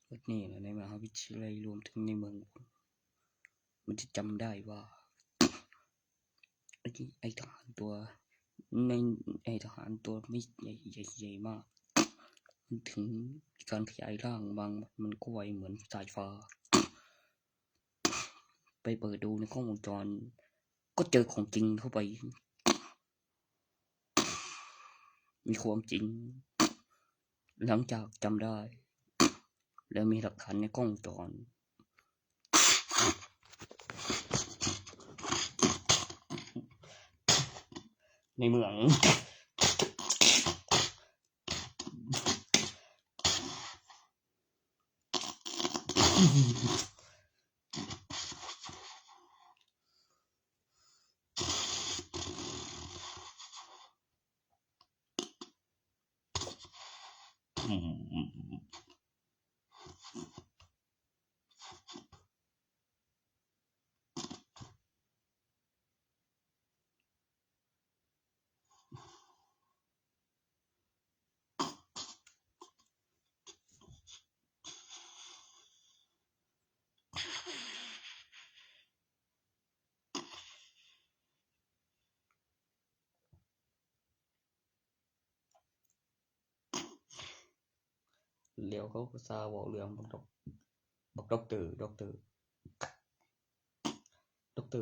นี่แหละในมหาวิทยาลัยรวมถึงในเมืองมันจะจำได้ว่าไอ้ทหารตัวในไอ้ทหารตัวไม่ใหญ่มากมันถึงการขยายร่างบางมันก็ไวเหมือนสายฟ้าไปเปิดดูในกล้องวงจรก็เจอของจริงเข้าไปมีความจริงหลังจากจำได้แล้วมีหลักฐานในกล้องวงจรในเมืองเลี้ยวเขาก็ซาบอกเรื่องบอกด็อกเตอร์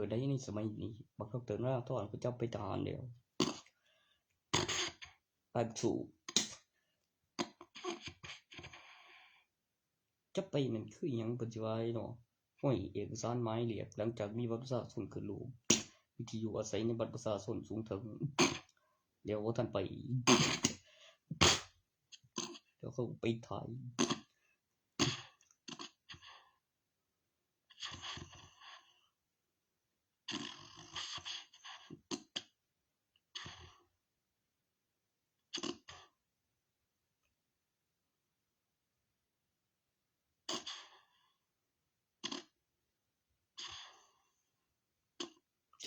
ได้ในสมัยนี้บอกด็อกเตอร์น่าทอนก็จะไปทหารเดียวไปสู่จะไปมันคือยังปัจจุบันเนาะห้อยเอกสารไม้เหลียกหลังจากมีบัตรประชาชนขึ้นรูปวิธีอยู่อาศัยในบัตรประชาชนสูงถึงเดี๋ยวท่านไปเดี๋ยวเขาไปถ่าย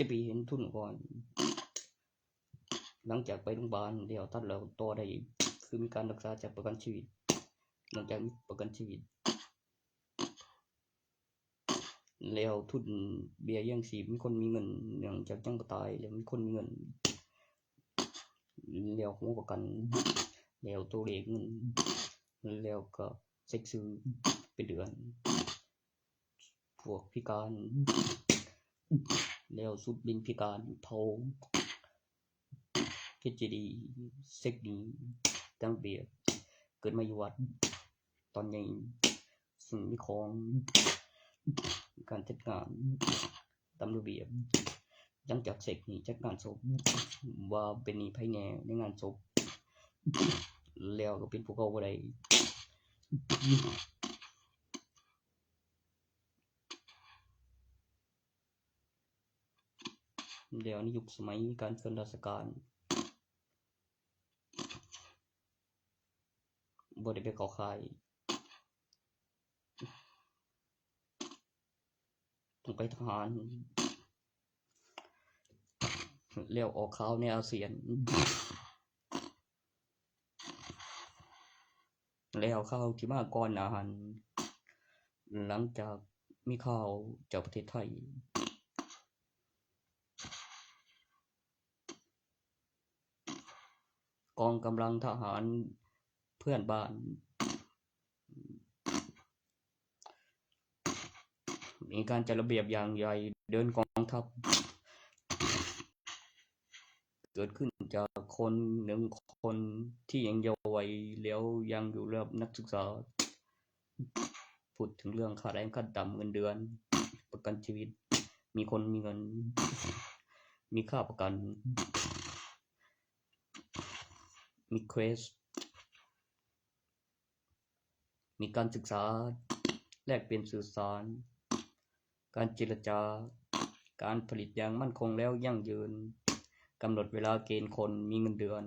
จะไปเห็นทุนก่อนหลังจากไปโรงพยาบาลเดี๋ยวตัดแล้วต่อได้คือมีการรักษาจากประกันชีวิตหลังจากมีประกันชีวิตแล้วทุนเบี้ยยังชีพมีคนมีเงินเนื่องจากจังบ่ตายแล้วมีคนมีเงินแล้วหัวประกันแล้วตัวเลขเงินแล้วก็เซ็กซื้อเป็นเดือนพวกพิการแล้วสุดลิงพิการเผาเพชรดีเซ็กดีตั้งเบียเกิดมาอยู่วัดตอนนี้สิ่งมีของการจัดงานตามระเบียบหลังจากเสร็จนี่จัดงานศพว่าเป็นนี่ไผแน่ในงานศพแล้วก็เป็นพวกเขาบ่ได้แล้วในยุคสมัยการเกินราชการบ่ได้ไปเข้าค่ายต้องไปทหารแล้วออกข่าวในอาเซียนแล้วข่าวที่มาก่อนหน้านั้นหลังจากมีข่าวจากประเทศไทยกองกำลังทหารเพื่อนบ้านมีการจัดระเบียบอย่างใหญ่เดินกองทัพเกิดขึ้นจากคนหนึ่งคนที่ยังเยาว์วัยแล้วยังอยู่ระดับนักศึกษาพูดถึงเรื่องค่าแรงขั้นต่ำเงินเดือนประกันชีวิตมีคนมีเงินมีค่าประกันมีเควสมีการศึกษาแลกเปลี่ยนสื่อสารการเจรจาการผลิตอย่างมั่นคงแล้วยั่งยืนกำหนดเวลาเกณฑ์คนมีเงินเดือน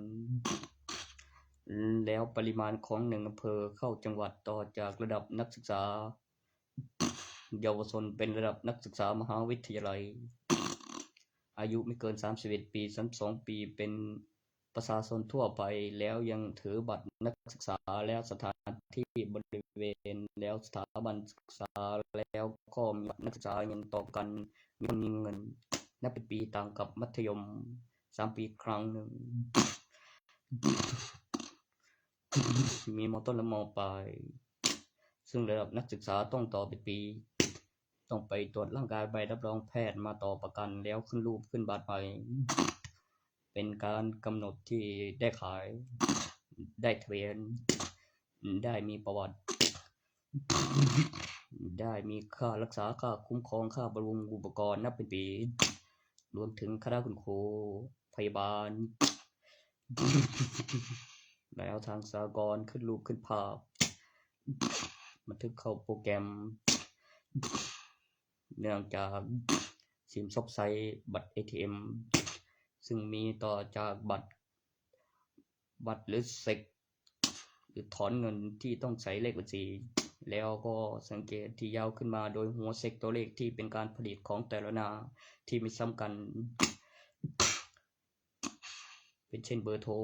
แล้วปริมาณของ1อำเภอเข้าจังหวัดต่อจากระดับนักศึกษาเยาวชนเป็นระดับนักศึกษามหาวิทยาลัยอายุไม่เกิน31 ปี32 ปีเป็น ประชาชนทั่วไปแล้วยังถือบัตรนักศึกษาแล้วสถานที่บริเวณแล้วสถาบันศึกษาแล้วก็มีบัตรนักศึกษาเงินต่อกันมีเงินนับเป็นปีต่างกับมัธยม3 ปีครั้งหนึ่งมีม.ต้นและม.ปลายซึ่งระดับนักศึกษาต้องต่อเป็นปีต้องไปตรวจร่างกายใบรับรองแพทย์มาต่อประกันแล้วขึ้นรูปขึ้นบัตรไปเป็นการกำหนดที่ได้ขายได้ทะเบียนได้มีประวัติได้มีค่ารักษาค่าคุ้มครองค่าบำรุงอุปกรณ์นับเป็นปีรวมถึงคณะคุณครูพยาบาลแล้วทางสหกรณ์ขึ้นรูปขึ้นภาพบันทึกเข้าโปรแกรมเนื่องจากซิมซบไซต์บัตร ATM ซึ่งมีต่อจากบัตรหรือเซ็กหรือถอนเงินที่ต้องใช้เลขบัญชีแล้วก็สังเกตที่ยาวขึ้นมาโดยหัวเซ็กตัวเลขที่เป็นการผลิตของแต่ละหน้าที่ไม่ซ้ำกันเป็นเช่นเบอร์โทร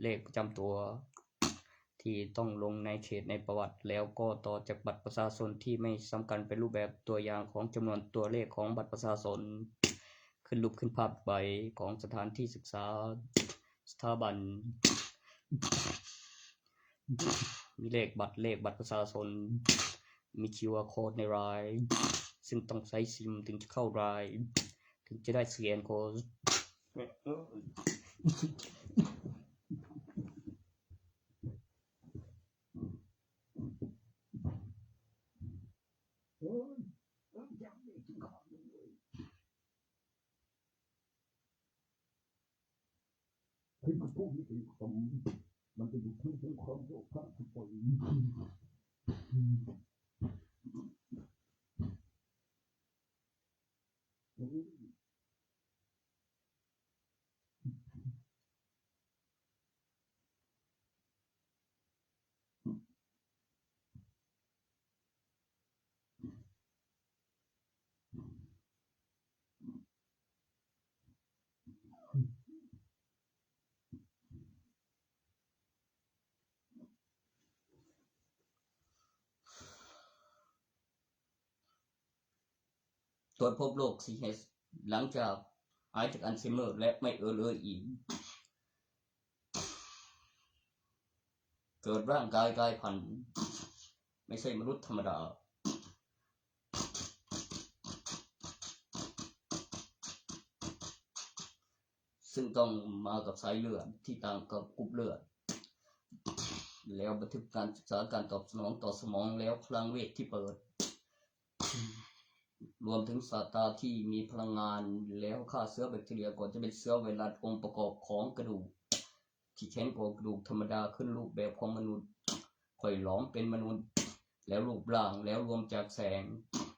เลขประจำตัวที่ต้องลงในเขตในประวัติแล้วก็ต่อจากบัตรประชาชนที่ไม่ซ้ำกันเป็นรูปแบบตัวอย่างของจำนวนตัวเลขของบัตรประชาชนขึ้นรูปขึ้นภาพใบของสถานที่ศึกษาสถาบันมีเลขบัตรประชาชนมี QR Code ในรายซึ่งต้องใช้ซิมถึงจะเข้ารายถึงจะได้สแกนโค้ดคือพวกนี้เป็นความมันจะดูทั้งความโลภะทุกคนตรวจพบโรค CH หลังจากหายจากอัลไซเมอร์และไม่เลยอีกเกิดร่างกายกลายพันธุ์ไม่ใช่มนุษย์ธรรมดาซึ่งต้องมากับสายเลือดที่ต่างกับกรุ๊ปเลือดแล้วบันทึกการศึกษาการตอบสนองต่อสมองแล้วพลังเวทที่เปิดรวมถึงสารตาที่มีพลังงานแล้วฆ่าเชื้อแบคทีเรียก่อนจะเป็นเชื้อไวรัสองค์ประกอบของกระดูกที่แข็งกว่ากระดูกธรรมดาขึ้นรูปแบบของมนุษย์ค่อยหลอมเป็นมนุษย์แล้วรูปร่างแล้วรวมจากแสง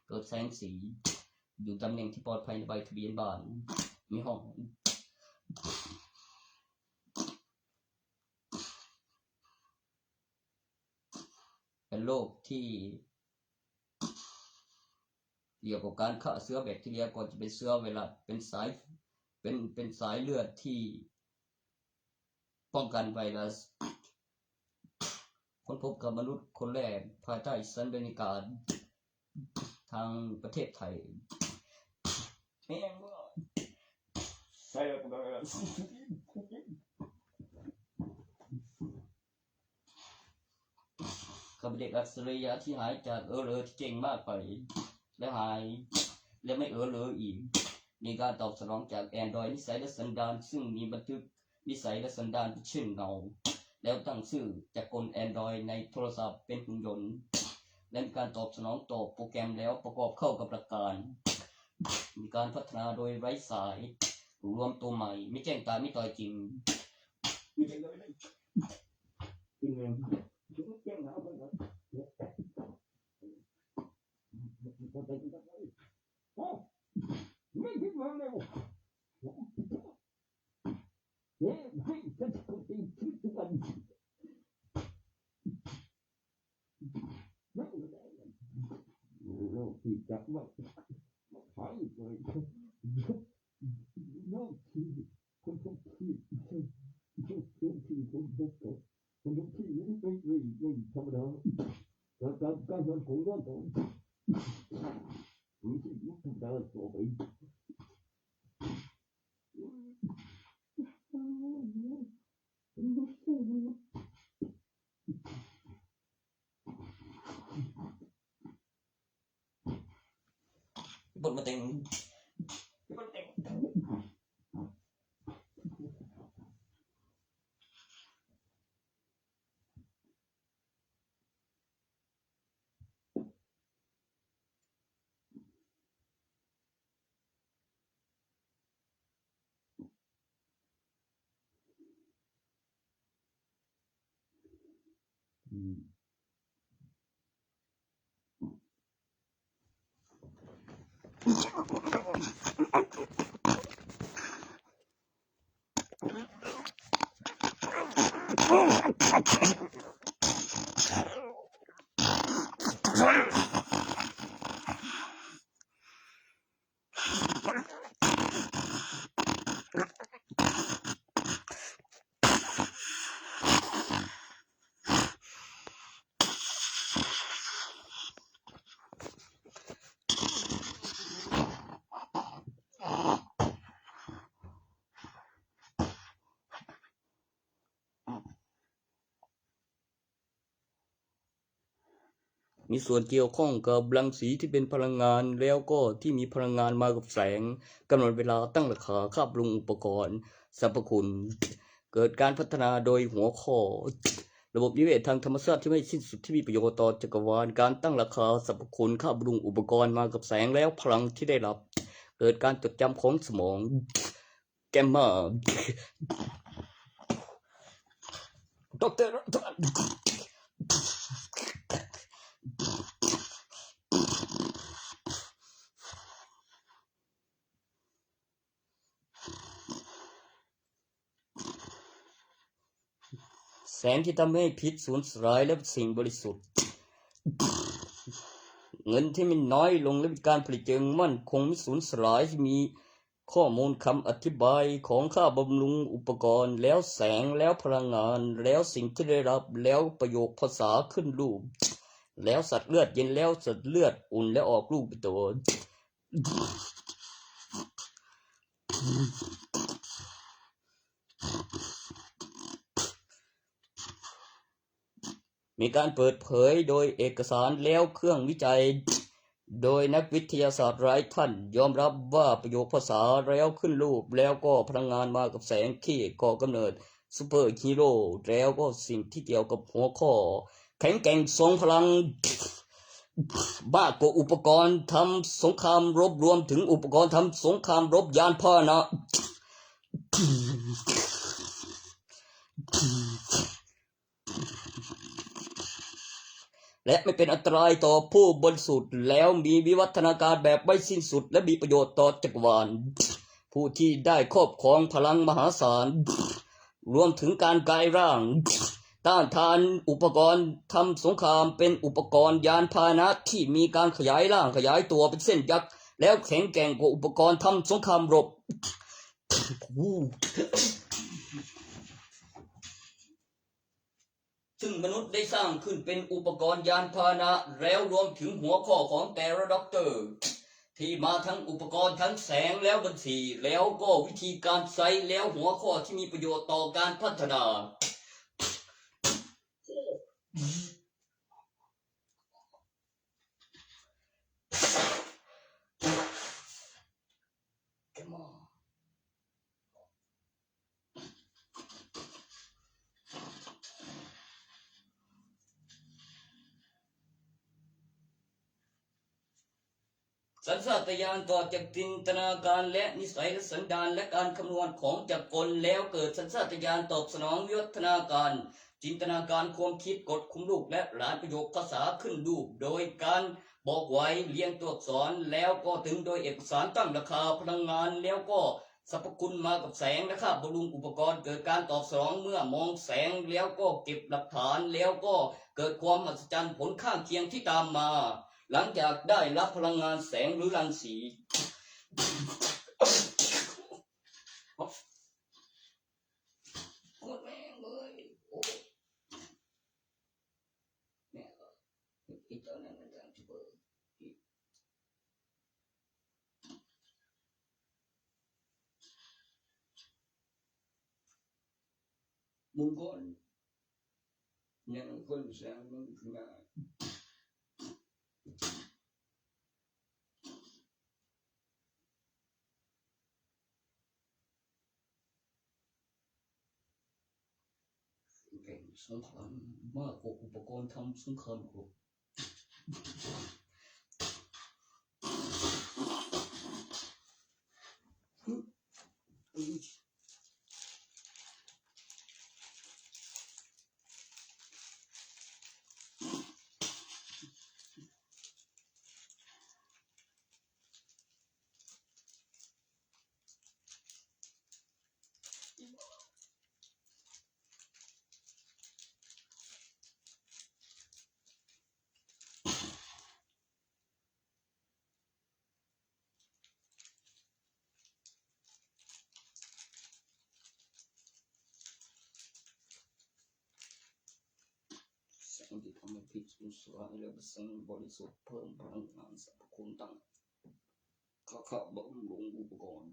เกิดแสงสีอยู่ตำแหน่งที่ปลอดภัยในใบทะเบียนบ้านมีห้องเป็นโรคที่เกี่ยวกับการฆ่าเชื้อแบคทีเรียก่อนจะเป็นเชื้อไวรัสเป็นสายเลือดที่ป้องกันไวรัสค้นพบกับมนุษย์คนแรกภายใต้สัญญาการทางประเทศไทยใช่ครับกับเด็กอัจฉริยะที่หายจากเลยที่เก่งมากไปและหายและไม่เลยอีกมีการตอบสนองจาก Android นิสัยและสันดานซึ่งมีบันทึกนิสัยและสันดานที่เช่นเงาแล้วตั้งชื่อจากกล Android ในโทรศัพท์เป็นหุ่นยนต์และมีการตอบสนองต่อโปรแกรมแล้วประกอบเข้ากับหลักการมีการพัฒนาโดยไร้สายรวมตัวใหม่ไม่แจ้งตายไม่ต่อยจริงไม่แจ้งเลยจริงเลยแจ้งแล้วไม่คิดว่าเร็วให้ฉันคนจริงคิดกันโลกที่จับว่าหายเลยโลกที่คนที่ ที่ผมพบกับคนที่ไม่ธรรมดาการงานของร่างกายมีที่ยุติธรรมต่อไปบทมาเต็งมีส่วนเกี่ยวข้องกับรังสีที่เป็นพลังงานแล้วก็ที่มีพลังงานมากับแสงกำหนดเวลาตั้งราคาคาบปรุงอุปกรณ์สรรพคุณเกิดการพัฒนาโดยหัวข้อระบบนิเวศทางธรรมชาติที่ไม่สิ้นสุดที่มีประโยชน์ต่อจักรวาลการตั้งราคาสรรพคุณคาบปรุงอุปกรณ์มากับแสงแล้วพลังที่ได้รับเกิดการจดจำของสมองแกมมาดร.แสงที่ทำให้พิษสูญสลายและสิ่งบริสุทธิ์เงินที่มันน้อยลงและมีการผลิตอย่างมั่นคงไม่สูญสลายที่มีข้อมูลคำอธิบายของค่าบำรุงอุปกรณ์แล้วแสงแล้วพลังงานแล้วสิ่งที่ได้รับแล้วประโยคภาษาขึ้นรูปแล้วสัตว์เลือดเย็นแล้วสัตว์เลือดอุ่นแล้วออกลูกเป็นตัวมีการเปิดเผยโดยเอกสารแล้วเครื่องวิจัยโดยนักวิทยาศาสตร์หลายท่านยอมรับว่าประโยคภาษาแล้วขึ้นรูปแล้วก็พลังงานมากับแสงที่ก่อกำเนิดซุปเปอร์ฮีโร่แล้วก็สิ่งที่เกี่ยวกับหัวข้อแข็งแกร่งทรงพลังบ้ากว่าอุปกรณ์ทำสงครามรบรวมถึงอุปกรณ์ทำสงครามรบยานพาหนะและไม่เป็นอันตรายต่อผู้บริสุทธิ์แล้วมีวิวัฒนาการแบบไม่สิ้นสุดและมีประโยชน์ต่อจักรวาลผู้ที่ได้ครอบครองพลังมหาศาลรวมถึงการกายร่างต้านทานอุปกรณ์ทำสงครามเป็นอุปกรณ์ยานพาหนะที่มีการขยายร่างขยายตัวเป็นเส้นยักษ์แล้วแข็งแกร่งกว่าอุปกรณ์ทำสงครามรบซึ่งมนุษย์ได้สร้างขึ้นเป็นอุปกรณ์ยานพาหนะแล้วรวมถึงหัวข้อของแต่ละด็อกเตอร์ที่มาทั้งอุปกรณ์ทั้งแสงแล้วบัญชีแล้วก็วิธีการใช้แล้วหัวข้อที่มีประโยชน์ต่อการพัฒนาสัญชาตญาณต่อจากจินตนาการและนิสัยและสันดานและการคำนวณของจักรกลแล้วเกิดสัญชาตญาณตอบสนองวิวัฒนาการจินตนาการความคิดกฎคุมลูกและหลานประโยคภาษาขึ้นรูปโดยการบอกไว้เรียงตัวอักษรแล้วก็ถึงโดยเอกสารตั้งราคาพลังงานแล้วก็สรรพคุณมากับแสงและค่าบำรุงอุปกรณ์เกิดการตอบสนองเมื่อมองแสงแล้วก็เก็บหลักฐานแล้วก็เกิดความมหัศจรรย์ผลข้างเคียงที่ตามมาหลังจากได้รับพลังงานแสงหรือรังสี จะเบิดมุนก่อนยังคนแสงมันขึ้นมาเป็นสงครามมากกว่าอุปกรณ์ทำสงครามกลุ่มแสงที่ทำให้พิษสลายและแสงบริสุทธิ์เพิ่มพลังงานสรรพคุณต่างข้าบำรุงอุปกรณ์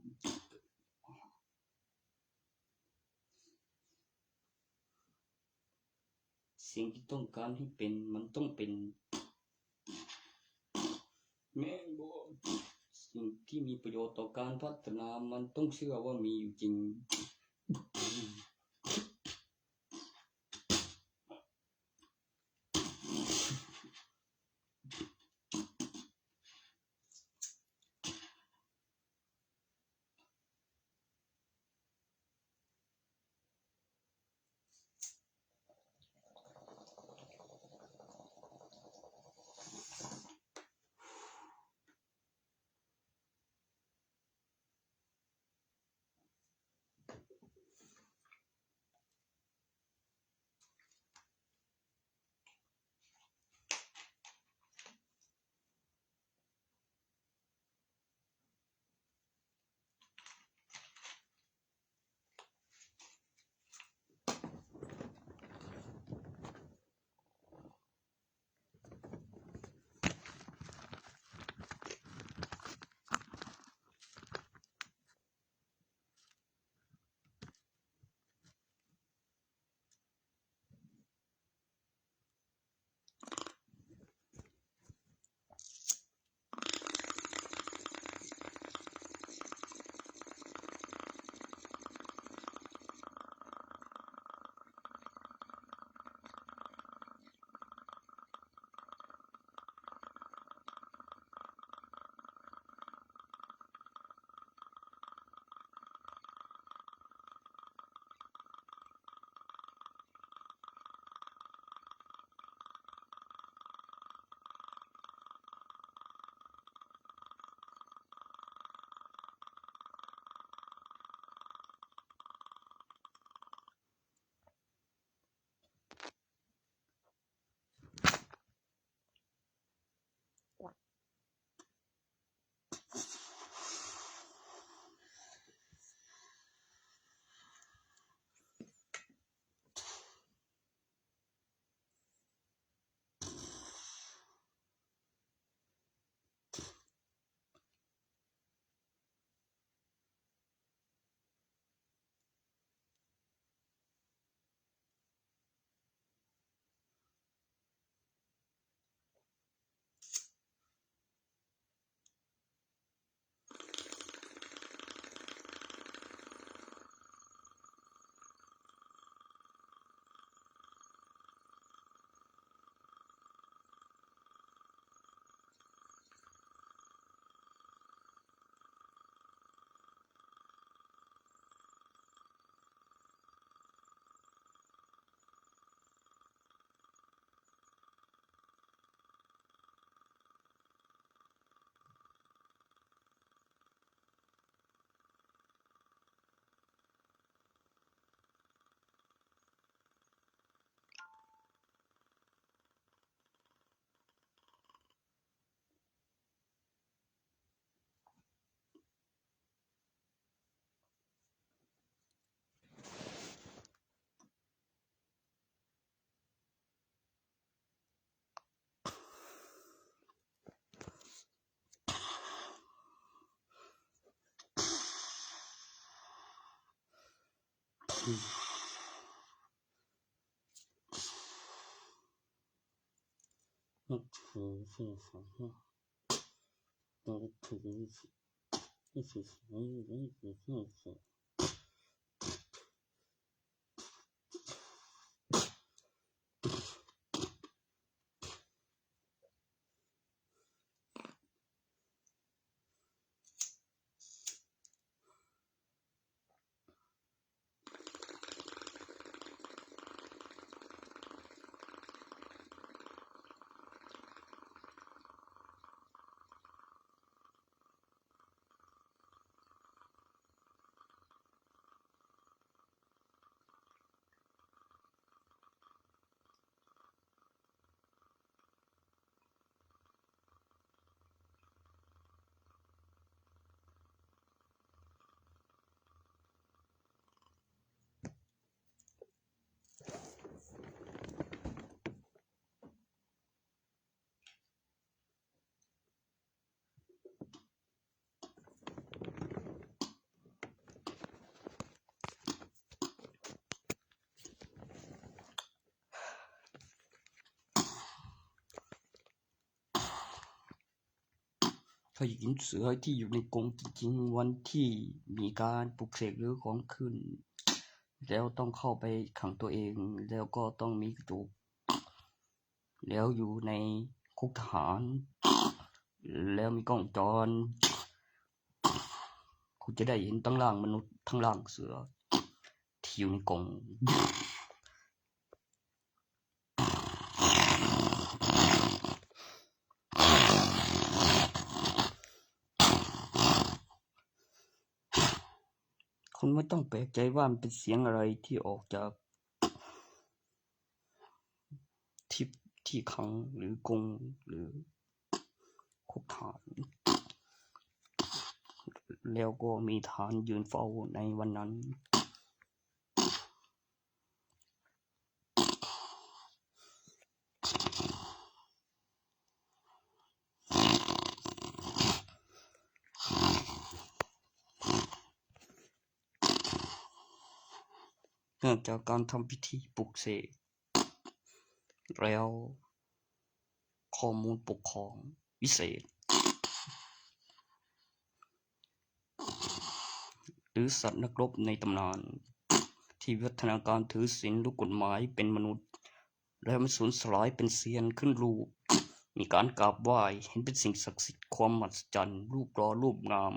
สิ่งที่ต้องการให้เป็นมันต้องเป็นแม่บอกสิ่งที่มีประโยชน์ต่อการพัฒนามันต้องเชื่อว่ามีอยู่จริง เคยเห็นเสือที่อยู่ในกรงจริงๆวันที่มีการปลุกเสกหรือของขึ้นแล้วต้องเข้าไปขังตัวเองแล้วก็ต้องมีกระดูกแล้วอยู่ในคุกทหารแล้วมีกล้องจรคุณจะได้เห็นทั้งร่างมนุษย์ทั้งร่างเสือที่อยู่ในกรงคุณไม่ต้องแปลกใจว่ามันเป็นเสียงอะไรที่ออกจากที่ขังหรือกรงหรือคุกทหารแล้วก็มีทหารยืนเฝ้าในวันนั้นเนื่องจากการทำพิธีปลุกเสกแล้วข้อมูลปกครองวิเศษหรือสัตว์นักรบในตำนานที่วิวัฒนาการถือศีลรู้กฎหมายเป็นมนุษย์แล้วมันสูญสลายเป็นเสียนขึ้นรูปมีการกราบไหว้เห็นเป็นสิ่งศักดิ์สิทธิ์ความมหัศจรรย์รูปรอรูปงาม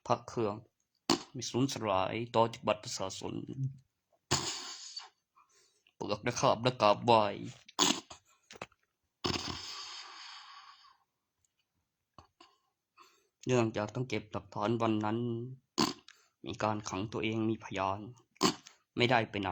พระเครื่องมีสูญสลายต่อจากบัตรประชาชนเปลือกได้คาบและกราบไหว้เนื่องจากต้องเก็บหลักฐานวันนั้นมีการขังตัวเองมีพยานไม่ได้ไปไหน